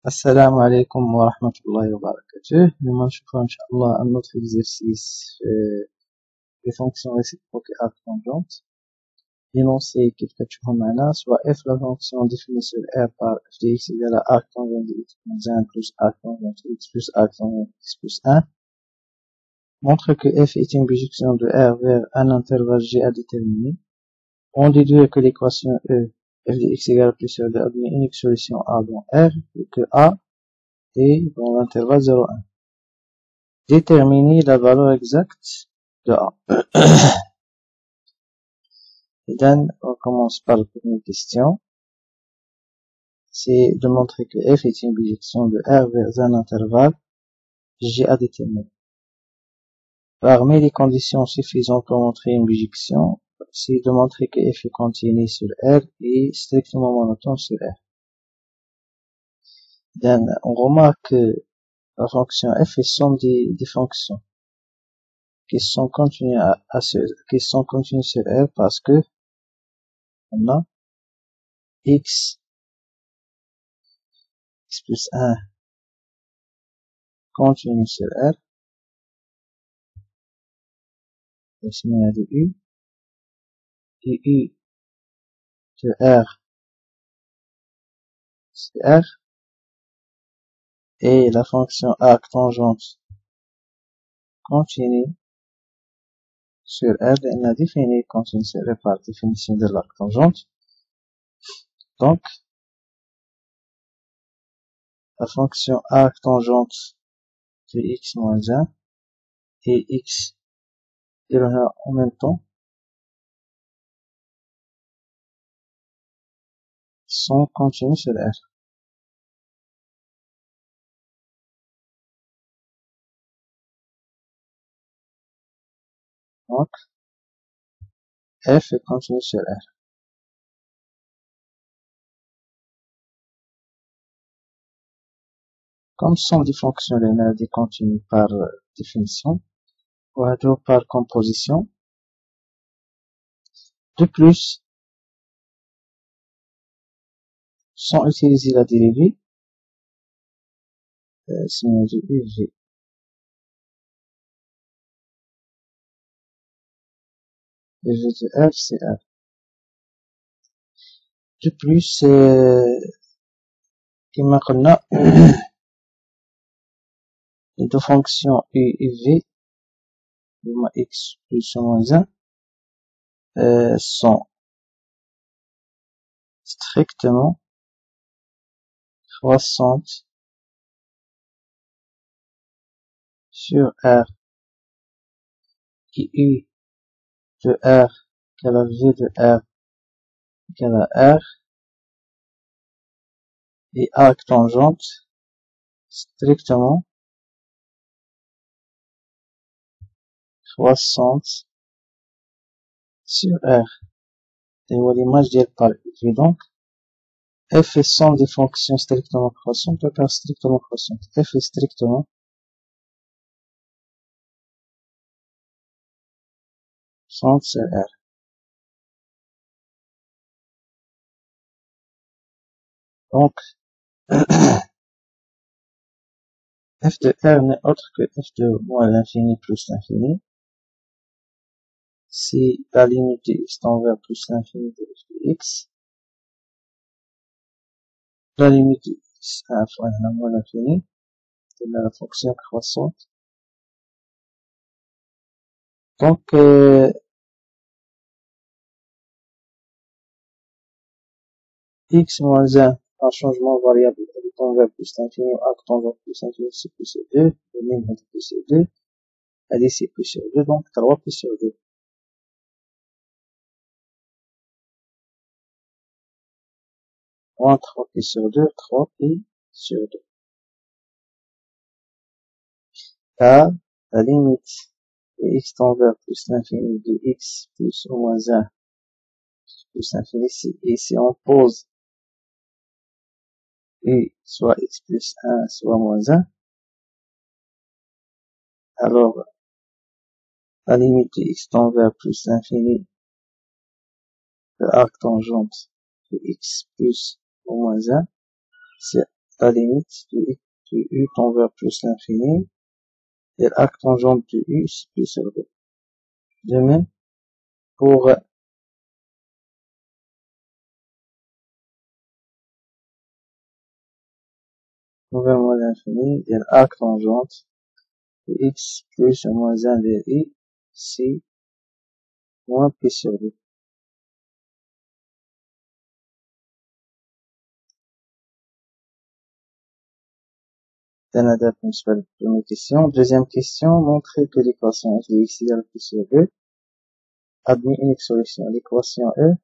السلام عليكم ورحمة الله وبركاته. اليوم نشوفوا إن شاء الله un autre exercice في les fonctions réciproques et arctangentes. L'énoncé كيف كتشوفوا معنا soit f la fonction définie sur R par f de x égale à arctangente de x moins 1 plus arctangente de x plus arctangente de x plus 1 montre que f est une bijection de R vers un intervalle G à déterminer. On déduit que l'équation E f de x égale à plus sur 2 admet une solution A dans R et que A et dans l'intervalle 0,1. Déterminer la valeur exacte de A. Et then, on commence par la première question. C'est de montrer que f est une bijection de R vers un intervalle G à déterminer. Parmi les conditions suffisantes pour montrer une bijection, c'est de montrer que f est continu sur R et strictement monotone sur R. Then, on remarque que la fonction f est somme des fonctions qui sont continues sur R parce que on a x plus 1 continue sur R, ici on a de U, et U de R sur R, et la fonction arctangente continue sur R, on a défini continue sur R par définition de l'arctangente. Donc, la fonction arctangente de x moins 1 et x et le en même temps sont continues sur R. Donc, f est continue sur R. Comme sont des fonctions linéaires des continues par définition, ou alors par composition. De plus, sans utiliser la dérivée, si on dit UV, UV de F, c'est R. De plus, كما قلنا les deux fonctions U et V, x plus ou moins 1, sont strictement croissantes sur R, et U de R égale à V de R égale à R, et arctangente strictement croissante sur R. Et voilà l'image d'elle par V. Donc, f est somme des fonctions strictement croissantes par strictement croissante. F est strictement croissante sur R. Donc, f de R n'est autre que f de moins l'infini plus l'infini. Si la limite de x tend vers plus l'infini de f de x, la limite de x à moins l'infini, c'est la fonction croissante. Donc, x moins 1, un changement variable, elle tend vers plus l'infini, arctangente plus l'infini, c'est plus sur 2, le même est plus sur 2, elle est ici plus sur 2, donc 3 plus sur 2. Moins 3 pi sur 2, 3 pi sur 2. Car la limite de x tend vers plus l'infini de x plus ou moins 1 plus l'infini, et si on pose u soit x plus 1 soit moins 1, alors la limite de x tend vers plus l'infini de arctangente de x plus ou moins 1, c'est la limite de u tend vers plus l'infini et l'arc tangente de u c'est pi sur 2. De même, pour vers moins l'infini, et l'arc tangente de x plus ou moins 1 vers i, c'est moins pi sur 2. هذا بالنسبة للبريمير question. Deuxième question, montrer que l'équation f de x égale pi sur 2 admet une solution. L'équation E,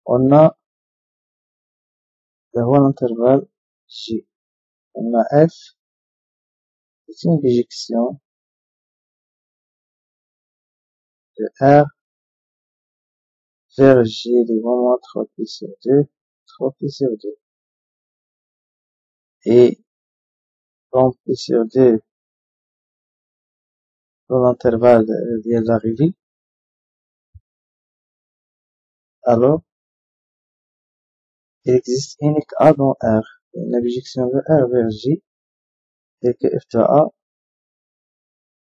on a le rôle intervalle J. On a f, c'est une bijection de R vers J de vraiment 3 pi sur 2, 3 pi sur 2. Et donc pi sur 2 dans l'intervalle de l'arrivée, alors il existe unique A dans R. Une bijection de R vers J et que f de A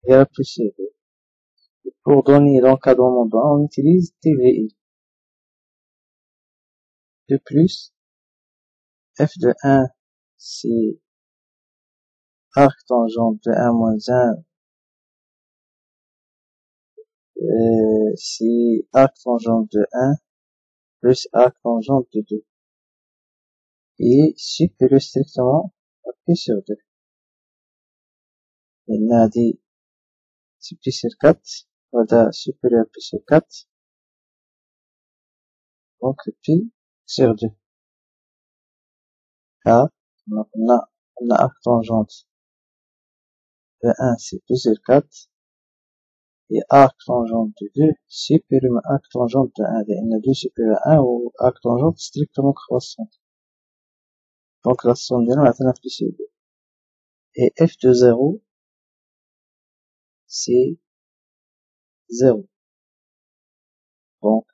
égale pi sur 2. Pour donner l'encadrement de A, on utilise TVI. De plus, f de 1, c'est arc tangente de 1 moins 1, c'est arc tangente de 1 plus arc tangente de 2. Et supérieur strictement à pi sur 2. On a dit c'est pi sur 4, voilà supérieur à pi sur 4, donc pi sur 2. Car on a arc tangente de 1, c'est pi sur 4, et arc tangente de 2 supérieur à arc tangente de 1. Il y a 2 supérieur à 1 ou arc tangente strictement croissante. Donc la somme de là est pi sur 2. Et f de 0, c'est 0. Donc,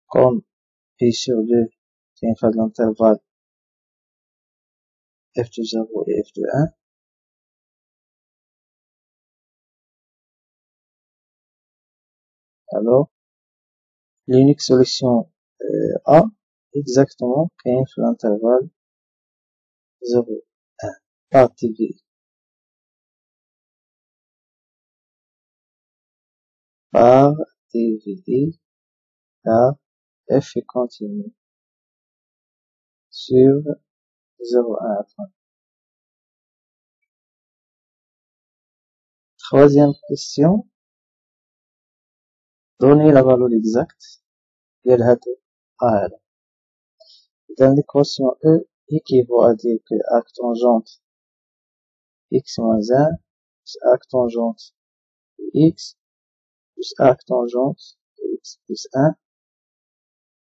comme pi sur 2, c'est une phase de l'intervalle f de 0 et f de 1, alors l'unique solution A, exactement, qui est l'intervalle 0, 1, par TVI. Par TVI, car f est continu sur 0, 1 à 30. Troisième question, donner la valeur exacte de l'hâte A. Dans l'équation E équivaut à dire que arc tangente x moins 1 plus arc tangente de x plus arc tangente de x plus 1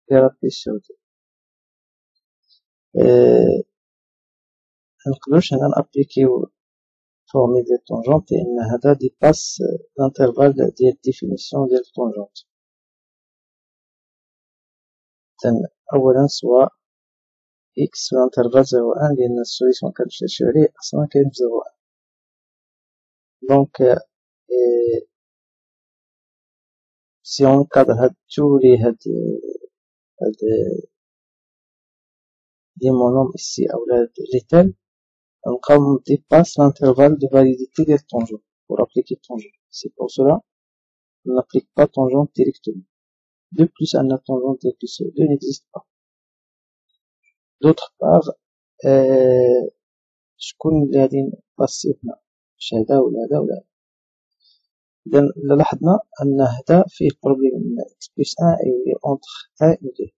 égale pi sur 2. نقدروش هنا نابليكيو formule ديال الطونجونت لأن هذا ديباس l'intervalle ديال الديفينيسيون ديال الطونجونت. أولا سوا x في l'intervalle 0,1 لأن السوليسيون كنمشيو عليه أصلا كاين في 0,1. دونك si on cadre هاد les monomes ici ou les tels, on dépasse l'intervalle de validité des tangents pour appliquer tangent. C'est pour cela qu'on n'applique pas tangente directement. De plus, un tangente de plus 2 n'existe pas. D'autre part, شكون اللي غادي نباسيو هنا واش هذا ولا هذا ولا هذا. إذا لاحظنا أن هذا فيه بروبليم من x plus 1 et entre 1 et 2.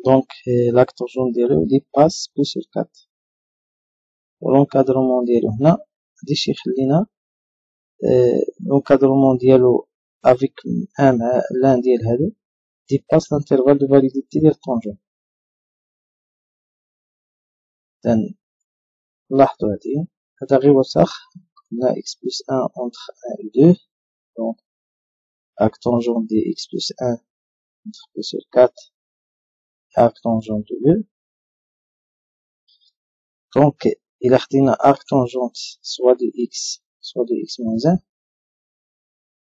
Donc, l'arc tangent ديالو dépasse pi sur 4. l'encadrement ديالو هنا غادي يخلينا l'encadrement ديالو avec un مع l'un ديال هادو dépasse l'intervalle de validité ديال الطونجون. إذن نلاحظو هذا غير وسخ قلنا x plus 1 entre 1 et 2 donc arc tangent de x plus 1 entre p sur 4 et arc tangent de 2. Donc, il a un arc tangent soit de x moins 1.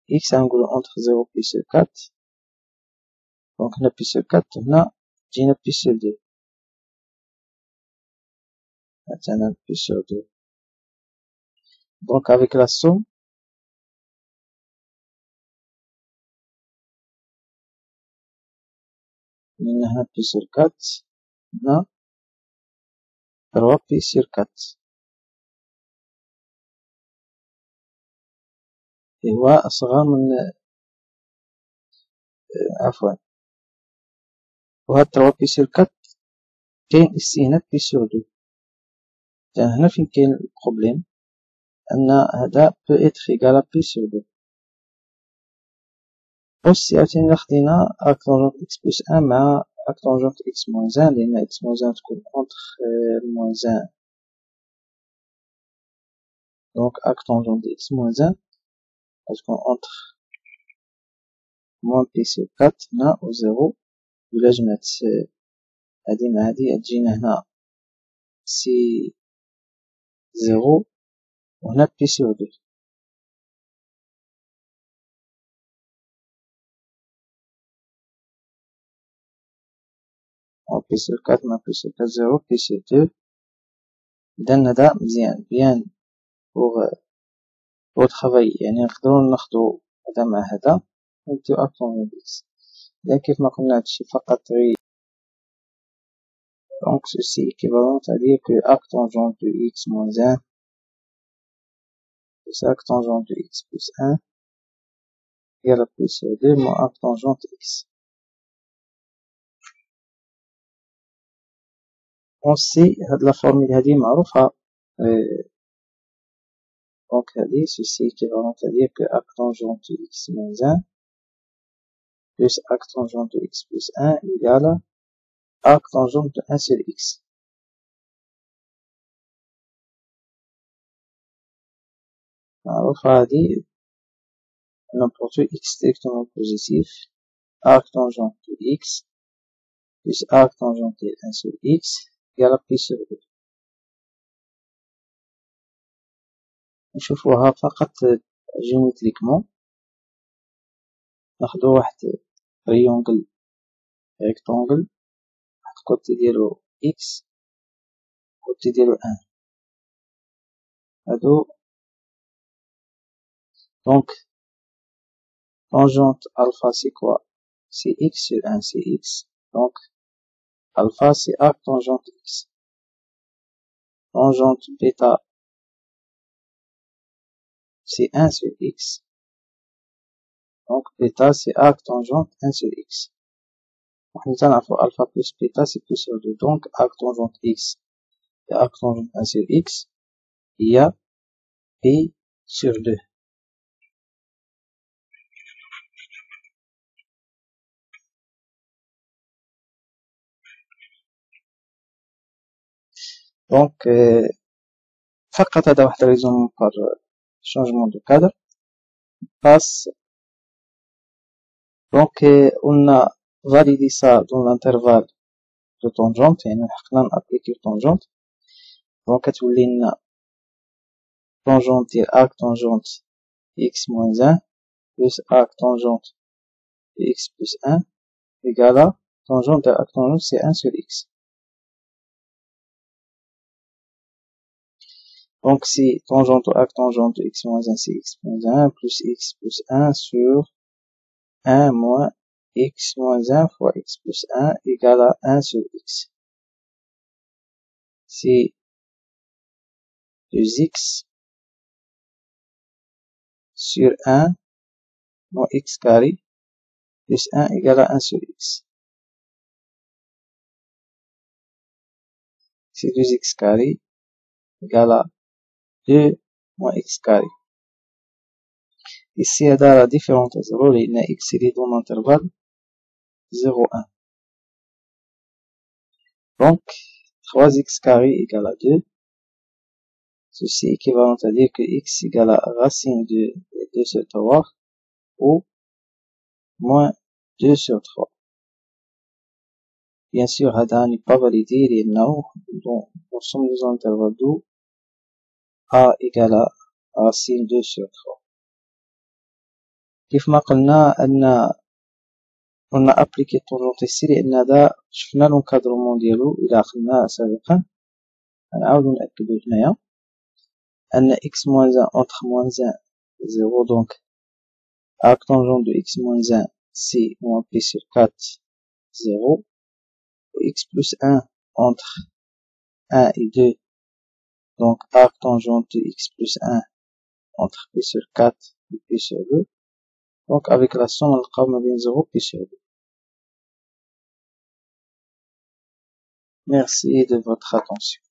X angle entre 0 et sur 4. Donc, on a pi sur 4, on a pi sur 2. Maintenant, pi sur 2. Donc, avec la somme, on a pi sur 4, on a 3 pi sur 4. Et هو أصغر من عفوا وهاد 3 بي سور 4 كاين إسي هنا بي سور 2. هنا فين كاين البروبليم أن هذا بو إتر إيكال بي سور 2. أوسي عاوتاني إلا خدينا أرك تونجونت إكس بلس 1 مع أرك تونجونت إكس موان 1 لأن إكس موان 1 تكون أونتر موان 1. دونك أرك تونجونت إكس موان 1 غتكون أونتر موان بي سور 4 هنا و 0. وإلا جمعت هادي مع هادي غتجينا هنا سي 0 وهنا بي سور 2. بي سور 4 مع بي سور 4 0 بي سور 2. إذن هذا مزيان بيان بوغ تخافاي، يعني نقدرو ناخدو هذا مع هذا ونبداو أرك تونجونت إكس. إذا كيف ما قلنا هادشي فقط غير donc ceci équivalent à dire que arc tangent de x moins 1 plus arc tangent de x plus 1 égale à plus 2 moins arc tangent x. On sait la formule هذه معروفة. Donc هذه ceci équivalent à dire que arc tangent de x moins 1 plus arc tangent de x plus 1 égale arc tangent de 1 sur x. معروفة هذه n'importe x strictement positif arc tangent de x plus arc tangent de 1 sur x égale à pi sur 2. نشوفوها فقط جيومتريكمون. ناخدو واحد تريونغل ريكتونغل، واحد كوتي ديالو x كوتي ديالو 1. هادو دونك tangente alpha c'est quoi? C'est x sur 1, c'est x. Donc alpha c'est arc tangente x. Tangente bêta c'est 1 sur x. Donc bêta c'est arc tangente 1 sur x. Alpha plus bêta c'est plus sur 2. Donc arc tangente x et arc tangente 1 sur x, il y a pi sur 2. Donc فقط هذا واحد raison par changement de cadre passe. Donc on a validé ça dans l'intervalle de tangente, يعني حقنا نابليكي tangente. Donc كتولي لنا tangente ديال arc tangente x moins 1 plus arc tangente x plus 1 égale à tangente de arc tangente c'est 1 sur x. Donc si tangente arc tangente x moins 1 c'est x moins 1 plus x plus 1 sur 1 moins x moins 1 fois x plus 1 égale à 1 sur x. C'est 2x sur 1 moins x carré plus 1 égale à 1 sur x. C'est 2x carré égale à 2 moins x carré. Ici, il y a la différence à 0, il y a x est dans l'intervalle 0, 1. Donc, 3x carré égale à 2. Ceci équivalent à dire que x égale à racine de 2 sur 3 ou moins 2 sur 3. Bien sûr, هذا n'est pas validé لأنه nous sommes dans l'intervalle d'où A égale à racine 2 sur 3. كيف ما قلنا أن on a appliqué tangente ici لأن هذا شفنا l'encadrement ديالو إلى قلنا سابقا. نعاودو نأكدو هنايا أن x moins 1 entre moins 1 et 0, donc arc tangent de x moins 1 c'est moins p sur 4 0, et x plus 1 entre 1 et 2, donc arc tangent de x plus 1 entre p sur 4 et p sur 2, donc avec la somme on va bien 0 p sur 2. Merci de votre attention.